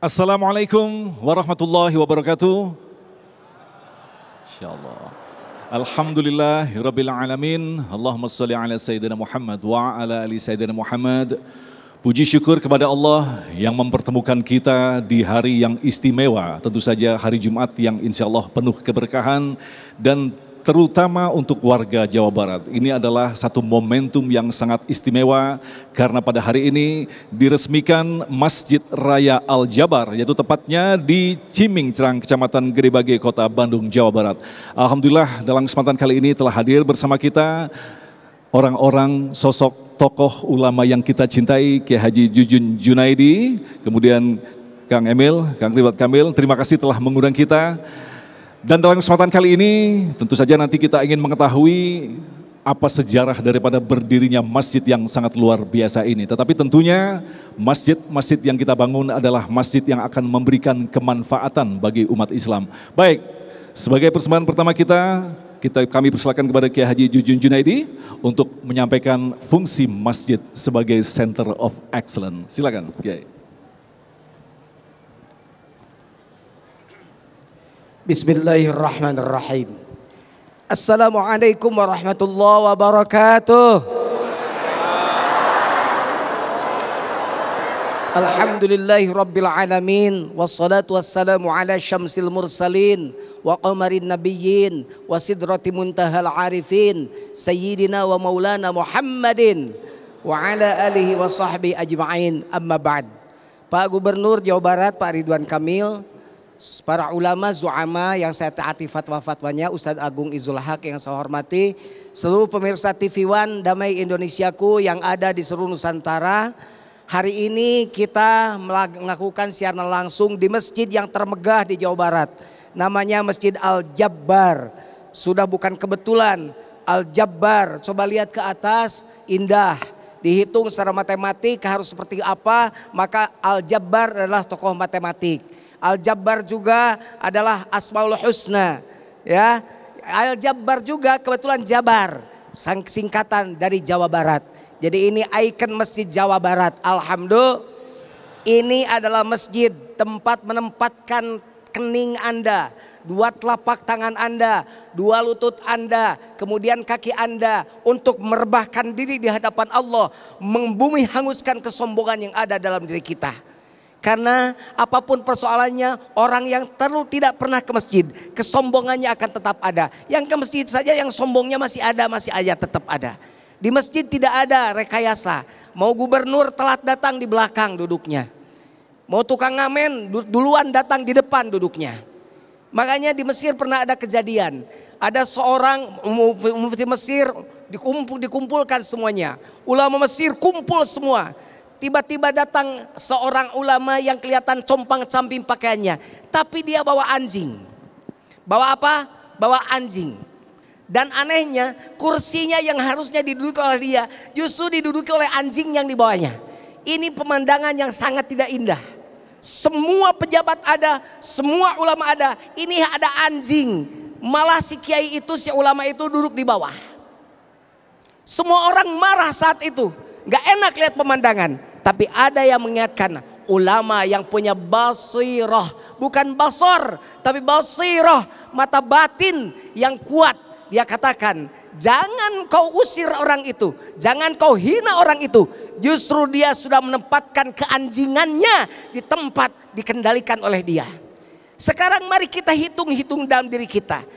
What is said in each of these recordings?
Assalamualaikum warahmatullahi wabarakatuh. Insyaallah. Alhamdulillahirabbil alamin. Allahumma shalli ala sayyidina Muhammad wa ala ali sayyidina Muhammad. Puji syukur kepada Allah yang mempertemukan kita di hari yang istimewa. Tentu saja hari Jumat yang insyaallah penuh keberkahan dan terutama untuk warga Jawa Barat. Ini adalah satu momentum yang sangat istimewa karena pada hari ini diresmikan Masjid Raya Al-Jabar, yaitu tepatnya di Ciming Cerang, Kecamatan Gedebage, Kota Bandung, Jawa Barat. Alhamdulillah dalam kesempatan kali ini telah hadir bersama kita orang-orang sosok tokoh ulama yang kita cintai, Kiai Haji Jujun Junaidi, kemudian Kang Emil, Kang Ridwan Kamil, terima kasih telah mengundang kita. Dan dalam kesempatan kali ini tentu saja nanti kita ingin mengetahui apa sejarah daripada berdirinya masjid yang sangat luar biasa ini. Tetapi tentunya masjid-masjid yang kita bangun adalah masjid yang akan memberikan kemanfaatan bagi umat Islam. Baik, sebagai persembahan pertama kami persilakan kepada Kiai Haji Jujun Junaidi untuk menyampaikan fungsi masjid sebagai Center of Excellence. Silakan Kiai. Bismillahirrahmanirrahim. Assalamualaikum warahmatullahi wabarakatuh. Alhamdulillahi rabbil alamin. Wassalatu wassalamu ala syamsil mursalin wa qamarin nabiyyin wa sidrati muntahal arifin sayyidina wa maulana Muhammadin wa ala alihi wa sahbihi ajma'in, amma ba'd. Pak Gubernur Jawa Barat Pak Ridwan Kamil, para ulama, zu'ama yang saya taati fatwa-fatwanya, Ustadz Agung Izul Haq yang saya hormati, seluruh pemirsa TV One Damai Indonesiaku yang ada di seluruh Nusantara. Hari ini kita melakukan siaran langsung di masjid yang termegah di Jawa Barat. Namanya Masjid Al-Jabbar. Sudah bukan kebetulan, Al-Jabbar. Coba lihat ke atas, indah. Dihitung secara matematik harus seperti apa, maka Al-Jabbar adalah tokoh matematik. Al-Jabbar juga adalah Asmaul Husna, ya. Al-Jabbar juga kebetulan Jabar, singkatan dari Jawa Barat. Jadi ini ikon Masjid Jawa Barat. Alhamdulillah, ini adalah masjid tempat menempatkan kening Anda, dua telapak tangan Anda, dua lutut Anda, kemudian kaki Anda untuk merebahkan diri di hadapan Allah, membumi hanguskan kesombongan yang ada dalam diri kita. Karena apapun persoalannya, orang yang tidak pernah ke masjid, kesombongannya akan tetap ada. Yang ke masjid saja yang sombongnya masih aja tetap ada. Di masjid tidak ada rekayasa. Mau gubernur telat datang di belakang duduknya. Mau tukang ngamen duluan datang di depan duduknya. Makanya di Mesir pernah ada kejadian. Ada seorang mufti Mesir dikumpulkan semuanya. Ulama Mesir kumpul semua. Tiba-tiba datang seorang ulama yang kelihatan compang-camping pakaiannya. Tapi dia bawa anjing. Bawa apa? Bawa anjing. Dan anehnya kursinya yang harusnya diduduki oleh dia justru diduduki oleh anjing yang dibawanya. Ini pemandangan yang sangat tidak indah. Semua pejabat ada, semua ulama ada. Ini ada anjing. Malah si kiai itu, si ulama itu duduk di bawah. Semua orang marah saat itu. Gak enak lihat pemandangan. Tapi ada yang mengingatkan, ulama yang punya basirah, bukan basar, tapi basirah, mata batin yang kuat. Dia katakan, jangan kau usir orang itu, jangan kau hina orang itu. Justru dia sudah menempatkan keanjingannya di tempat dikendalikan oleh dia. Sekarang mari kita hitung-hitung dalam diri kita.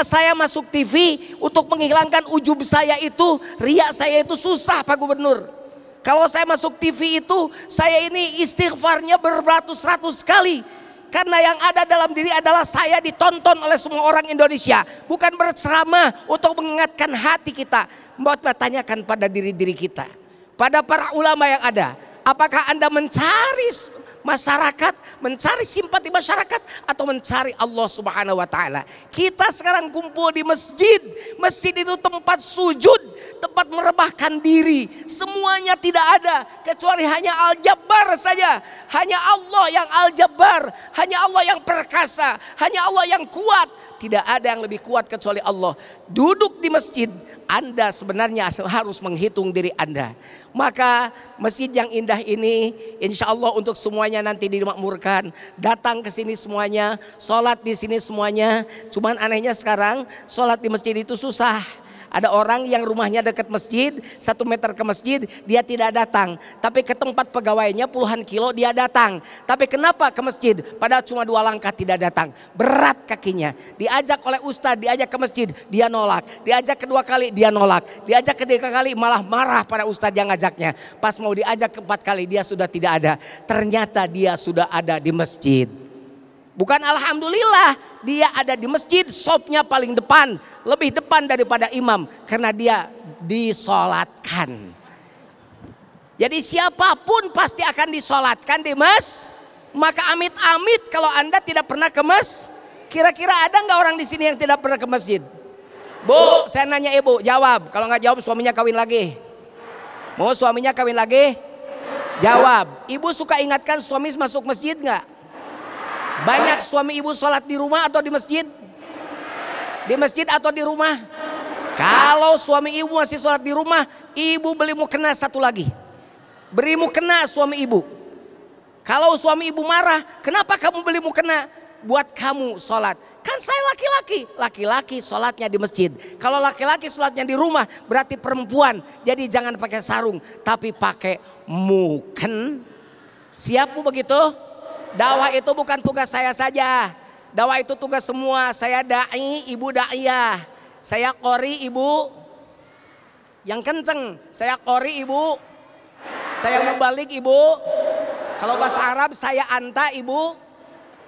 Saya masuk TV untuk menghilangkan ujub saya itu, riak saya itu susah Pak Gubernur. Kalau saya masuk TV itu, saya ini istighfarnya beratus-ratus kali. Karena yang ada dalam diri adalah saya ditonton oleh semua orang Indonesia. Bukan berceramah untuk mengingatkan hati kita. Mau tanyakan pada diri-diri kita. Pada para ulama yang ada. Apakah Anda mencari masyarakat, mencari simpati masyarakat, atau mencari Allah Subhanahu wa Ta'ala? Kita sekarang kumpul di masjid. Masjid itu tempat sujud, tempat merebahkan diri. Semuanya tidak ada kecuali hanya Al-Jabbar saja. Hanya Allah yang Al-Jabbar, hanya Allah yang perkasa, hanya Allah yang kuat. tidak ada yang lebih kuat kecuali Allah. Duduk di masjid, Anda sebenarnya harus menghitung diri Anda. Maka masjid yang indah ini insya Allah untuk semuanya nanti dimakmurkan. Datang ke sini semuanya, sholat di sini semuanya. Cuman anehnya sekarang sholat di masjid itu susah. Ada orang yang rumahnya dekat masjid, 1 meter ke masjid, dia tidak datang. Tapi ke tempat pegawainya puluhan kilo dia datang. Tapi kenapa ke masjid? Padahal cuma 2 langkah tidak datang. Berat kakinya. Diajak oleh ustadz, diajak ke masjid, dia nolak. Diajak kedua kali, dia nolak. Diajak ketiga kali, malah marah pada ustadz yang ngajaknya. Pas mau diajak keempat kali, dia sudah tidak ada. Ternyata dia sudah ada di masjid. Bukan alhamdulillah, dia ada di masjid, sopnya paling depan, lebih depan daripada imam, karena dia disolatkan. Jadi siapapun pasti akan disolatkan di masjid. Maka amit-amit kalau Anda tidak pernah ke masjid. Kira-kira ada nggak orang di sini yang tidak pernah ke masjid? Bu, saya nanya ibu, jawab. Kalau nggak jawab suaminya kawin lagi. Mau suaminya kawin lagi? Jawab. Ibu suka ingatkan suami masuk masjid nggak? Banyak suami ibu sholat di rumah atau di masjid? Di masjid atau di rumah? Kalau suami ibu masih sholat di rumah, ibu beli mukena 1 lagi. Beri mukena suami ibu. Kalau suami ibu marah, kenapa kamu beli mukena? Buat kamu sholat. Kan saya laki-laki. Laki-laki sholatnya di masjid. Kalau laki-laki sholatnya di rumah, berarti perempuan. Jadi jangan pakai sarung, tapi pakai muken. Siap bu begitu? Dakwah itu bukan tugas saya saja. Dakwah itu tugas semua. Saya da'i, ibu da'iyah. Saya qori, ibu yang kenceng. Saya qori, ibu. Saya mubalik, ibu. Kalau bahasa Arab saya anta, ibu.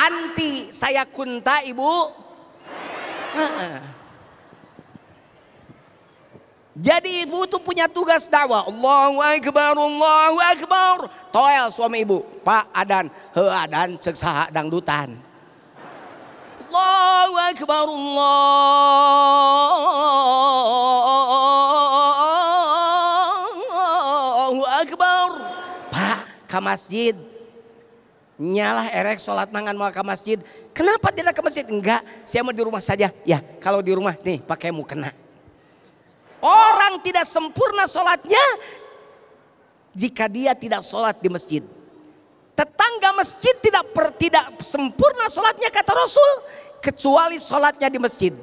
Anti, saya kunta, ibu. Jadi ibu tuh punya tugas dakwah. Allahu Akbar, Allahu Akbar. Toel suami ibu, Pak adan, adan cek saha dangdutan. Allahu Akbar, Allahu Akbar. Pak ke masjid. Nyalah erek sholat nangan mau ke masjid. Kenapa tidak ke masjid? Enggak, saya mau di rumah saja. Ya kalau di rumah nih pakai mukena. Orang tidak sempurna sholatnya jika dia tidak sholat di masjid. Tetangga masjid tidak sempurna sholatnya kata Rasul, kecuali sholatnya di masjid.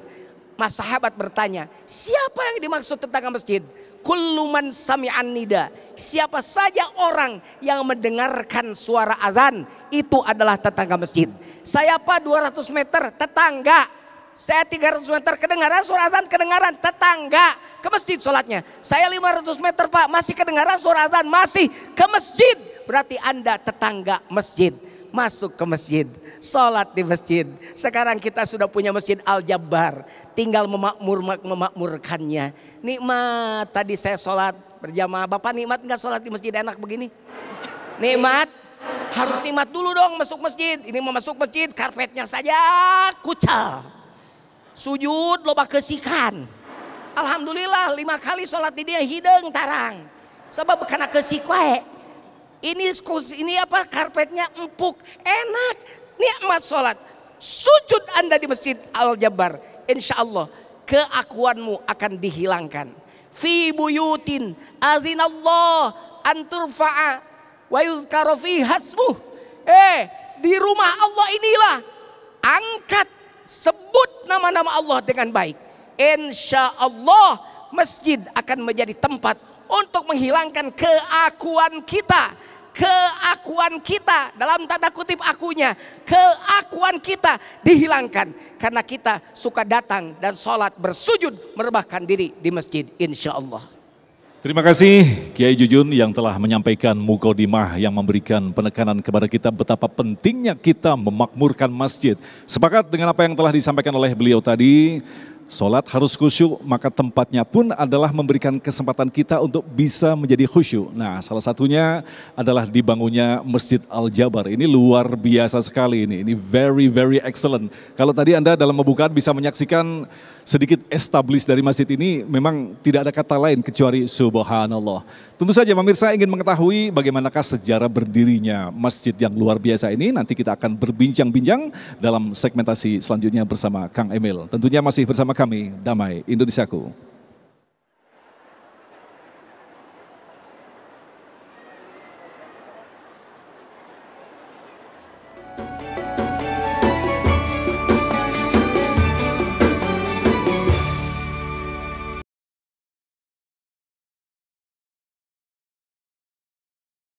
Mas sahabat bertanya, siapa yang dimaksud tetangga masjid? Kullu man sami'an nida. Siapa saja orang yang mendengarkan suara azan, itu adalah tetangga masjid. Saya Pak 200 meter tetangga. Saya 300 meter kedengaran suara azan, kedengaran tetangga ke masjid sholatnya. Saya 500 meter Pak masih kedengaran suara azan, masih ke masjid. Berarti Anda tetangga masjid, masuk ke masjid, sholat di masjid. Sekarang kita sudah punya masjid Al-Jabbar, tinggal memakmurkannya. Nikmat tadi saya sholat berjamaah. Bapak nikmat nggak sholat di masjid enak begini? Nikmat. Harus nikmat dulu dong masuk masjid. Ini mau masuk masjid karpetnya saja kucal. Sujud loba kesikan. Alhamdulillah 5 kali sholat di dia hidung tarang. Sebab kena kesik wae. Ini apa karpetnya empuk, enak, nikmat sholat. Sujud Anda di masjid Al-Jabbar, insya Allah keakuanmu akan dihilangkan. Fi buyutin azinallah anturfa'a wa yuzkara fi hasmuh. Di rumah Allah inilah angkat, sebut nama-nama Allah dengan baik. Insya Allah masjid akan menjadi tempat untuk menghilangkan keakuan kita. Keakuan kita dalam tanda kutip akunya, keakuan kita dihilangkan karena kita suka datang dan sholat bersujud merebahkan diri di masjid insya Allah. Terima kasih Kiai Jujun yang telah menyampaikan mukaddimah yang memberikan penekanan kepada kita betapa pentingnya kita memakmurkan masjid. Sepakat dengan apa yang telah disampaikan oleh beliau tadi, Sholat harus khusyuk, maka tempatnya pun adalah memberikan kesempatan kita untuk bisa menjadi khusyuk. Nah, salah satunya adalah dibangunnya Masjid Al-Jabar. Ini luar biasa sekali ini very very excellent. Kalau tadi Anda dalam pembukaan bisa menyaksikan sedikit establish dari masjid ini, memang tidak ada kata lain kecuali subhanallah. Tentu saja pemirsa ingin mengetahui bagaimanakah sejarah berdirinya masjid yang luar biasa ini. Nanti kita akan berbincang-bincang dalam segmentasi selanjutnya bersama Kang Emil. Tentunya masih bersama kami, Damai Indonesiaku.